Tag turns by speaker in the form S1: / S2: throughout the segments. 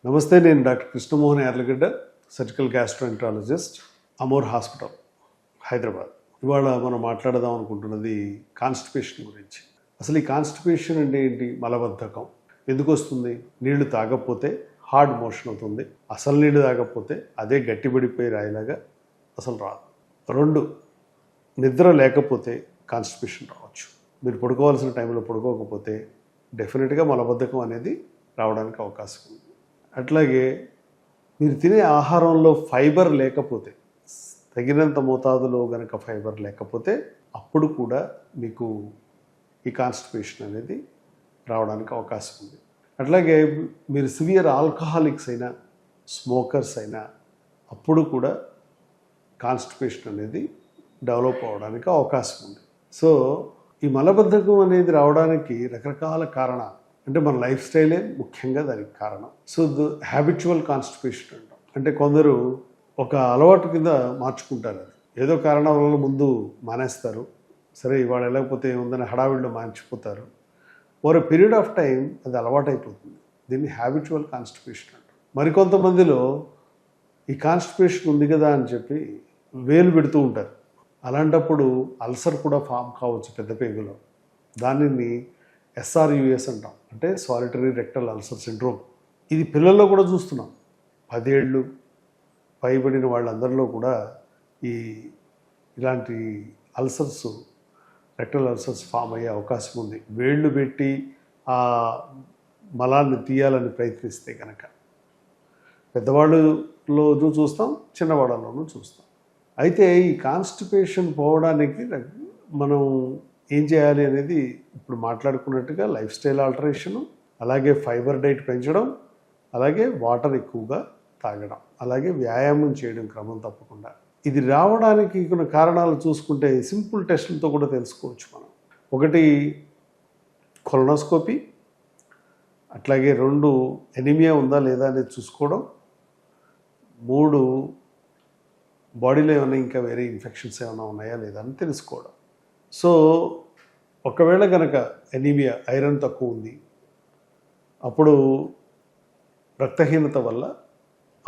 S1: నమస్తే, నేను doctor Krishnamohan Yarlagadda, surgical gastroenterologist, Amor hospital, Hyderabad. ఇవాళ మనం మాట్లాడదాం అనుకుంటున్నది కాన్స్టిపేషన్ గురించి. అసలు ఈ కాన్స్టిపేషన్ అంటే ఏంటి? మలబద్ధకం. ఎందుకు వస్తుంది? నీళ్లు తాగకపోతే హార్డ్ మోషన్ అవుతుంది. అసలు నీళ్లు తాగకపోతే అదే గట్టిపడిపోయి రాయిలాగా అసలు రాదు. 2, నిద్ర లేకపోతే కాన్స్టిపేషన్ రావచ్చు. మీరు పడుకోవాల్సిన టైంలో పడుకోకపోతే డెఫినెట్గా మలబద్ధకం అనేది రావడానికి అవకాశం ఉంది. అట్లాగే మీరు తినే ఆహారంలో ఫైబర్ లేకపోతే, తగినంత మోతాదులో కనుక ఫైబర్ లేకపోతే అప్పుడు కూడా మీకు ఈ కాన్స్టిపేషన్ అనేది రావడానికి అవకాశం ఉంది. అట్లాగే మీరు సివియర్ ఆల్కహాలిక్స్ అయినా, స్మోకర్స్ అయినా అప్పుడు కూడా కాన్స్టిపేషన్ అనేది డెవలప్ అవడానికి అవకాశం ఉంది. సో ఈ మలబద్ధకం అనేది రావడానికి రకరకాల కారణాలు, అంటే మన లైఫ్ స్టైలే ముఖ్యంగా దానికి కారణం. సో హ్యాబిచువల్ కాన్స్టిపేషన్ అంటాం. అంటే కొందరు ఒక అలవాటు కింద మార్చుకుంటారు. అది ఏదో కారణం వల్ల ముందు మానేస్తారు, సరే ఇవాళ వెళ్ళకపోతే ఏముందని హడావిడిలో మానేసిపోతారు. Over a period of time అది అలవాటు అయిపోతుంది. దీన్ని హ్యాబిచువల్ కాన్స్టిపేషన్ అంటాం. మరికొంతమందిలో ఈ కాన్స్టిపేషన్ ఉంది కదా అని చెప్పి వేలు పెడుతూ ఉంటారు. అలాంటప్పుడు అల్సర్ కూడా ఫామ్ కావచ్చు పెద్ద పేగులో. దానిని SRUS అంటాం, అంటే సాలిటరీ రెక్టల్ అల్సర్ సిండ్రోమ్. ఇది పిల్లల్లో కూడా చూస్తున్నాం. 10 ఏళ్ళు పైబడిన వాళ్ళందరిలో కూడా ఇలాంటి అల్సర్స్, రెక్టల్ అల్సర్స్ ఫామ్ అయ్యే అవకాశం ఉంది. వేళ్ళు పెట్టి ఆ మలాన్ని తీయాలని ప్రయత్నిస్తే కనుక. పెద్దవాళ్ళలోనూ చూస్తాం, చిన్నవాళ్ళలోనూ చూస్తాం. అయితే ఈ కాన్స్టిపేషన్ పోవడానికి మనం ఏం చేయాలి అనేది ఇప్పుడు మాట్లాడుకున్నట్టుగా లైఫ్ స్టైల్ ఆల్టరేషను, అలాగే ఫైబర్ డైట్ పెంచడం, అలాగే వాటర్ ఎక్కువగా తాగడం, అలాగే వ్యాయామం చేయడం క్రమం తప్పకుండా. ఇది రావడానికి కొన్ని కారణాలు చూసుకుంటే సింపుల్ టెస్టులతో కూడా తెలుసుకోవచ్చు మనం. 1 కొలనోస్కోపీ, అట్లాగే 2 ఎనీమియా ఉందా లేదా అనేది చూసుకోవడం, 3 బాడీలో ఏమైనా ఇంకా వేరే ఇన్ఫెక్షన్స్ ఏమైనా ఉన్నాయా లేదా అని తెలుసుకోవడం. సో ఒకవేళ కనుక ఎనీమియా, ఐరన్ తక్కువ ఉంది, అప్పుడు రక్తహీనత వల్ల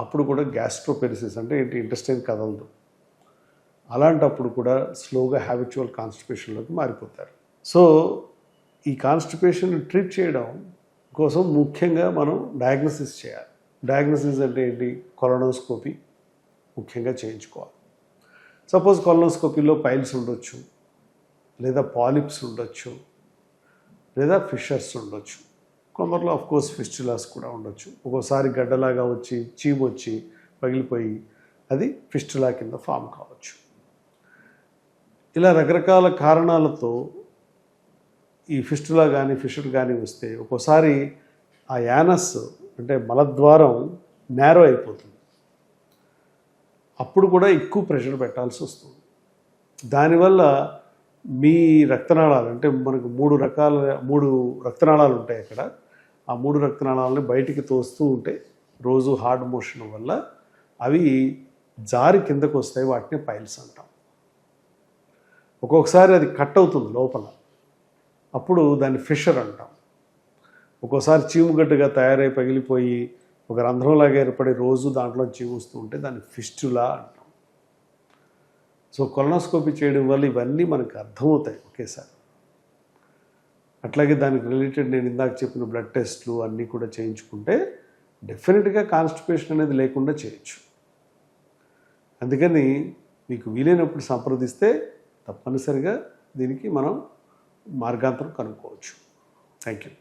S1: అప్పుడు కూడా గ్యాస్ట్రోపెరిసిస్ అంటే ఏంటి, ఇంటెస్టైన్ కదలదు. అలాంటప్పుడు కూడా స్లోగా హ్యాబిచువల్ కాన్స్టిపేషన్లోకి మారిపోతారు. సో ఈ కాన్స్టిపేషన్ ట్రీట్ చేయడం కోసం ముఖ్యంగా మనం డయాగ్నోసిస్ చేయాలి. డయాగ్నోసిస్ అంటే ఏంటి? కొలనోస్కోపీ ముఖ్యంగా చేయించుకోవాలి. సపోజ్ కొలనోస్కోపీలో పైల్స్ ఉండొచ్చు, లేదా పాలిప్స్ ఉండొచ్చు, లేదా ఫిషర్స్ ఉండొచ్చు. కొందరిలో ఆఫ్కోర్స్ ఫిస్టులాస్ కూడా ఉండొచ్చు. ఒక్కోసారి గడ్డలాగా వచ్చి చీమొచ్చి పగిలిపోయి అది ఫిస్టులా కింద ఫామ్ కావచ్చు. ఇలా రకరకాల కారణాలతో ఈ ఫిస్టులా కానీ ఫిషర్ కానీ వస్తే ఒక్కోసారి ఆ యానస్ అంటే మలద్వారం నేరో అయిపోతుంది. అప్పుడు కూడా ఎక్కువ ప్రెషర్ పెట్టాల్సి వస్తుంది. దానివల్ల మీ రక్తనాళాలు, అంటే మనకు 3 రక్తనాళాలు ఉంటాయి అక్కడ. ఆ 3 రక్తనాళాలని బయటికి తోస్తూ ఉంటే రోజు హార్డ్ మోషన్ వల్ల అవి జారి కిందకు వస్తాయి. వాటిని పైల్స్ అంటాం. ఒక్కొక్కసారి అది కట్ అవుతుంది లోపల, అప్పుడు దాన్ని ఫిషర్ అంటాం. ఒక్కోసారి చీముగడ్డగా తయారై పగిలిపోయి ఒక రంధ్రంలాగా ఏర్పడి రోజు దాంట్లో చీము వస్తూ ఉంటే దాన్ని ఫిస్టులా అంటాం. సో కొలనోస్కోపీ చేయడం వల్ల ఇవన్నీ మనకు అర్థమవుతాయి ఒకేసారి. అట్లాగే దానికి రిలేటెడ్ నేను ఇందాక చెప్పిన బ్లడ్ టెస్ట్లు అన్నీ కూడా చేయించుకుంటే డెఫినెట్గా కాన్స్టిపేషన్ అనేది లేకుండా చేయొచ్చు. అందుకని మీకు వీలైనప్పుడు సంప్రదిస్తే తప్పనిసరిగా దీనికి మనం మార్గాంతరం కనుక్కోవచ్చు. Thank you.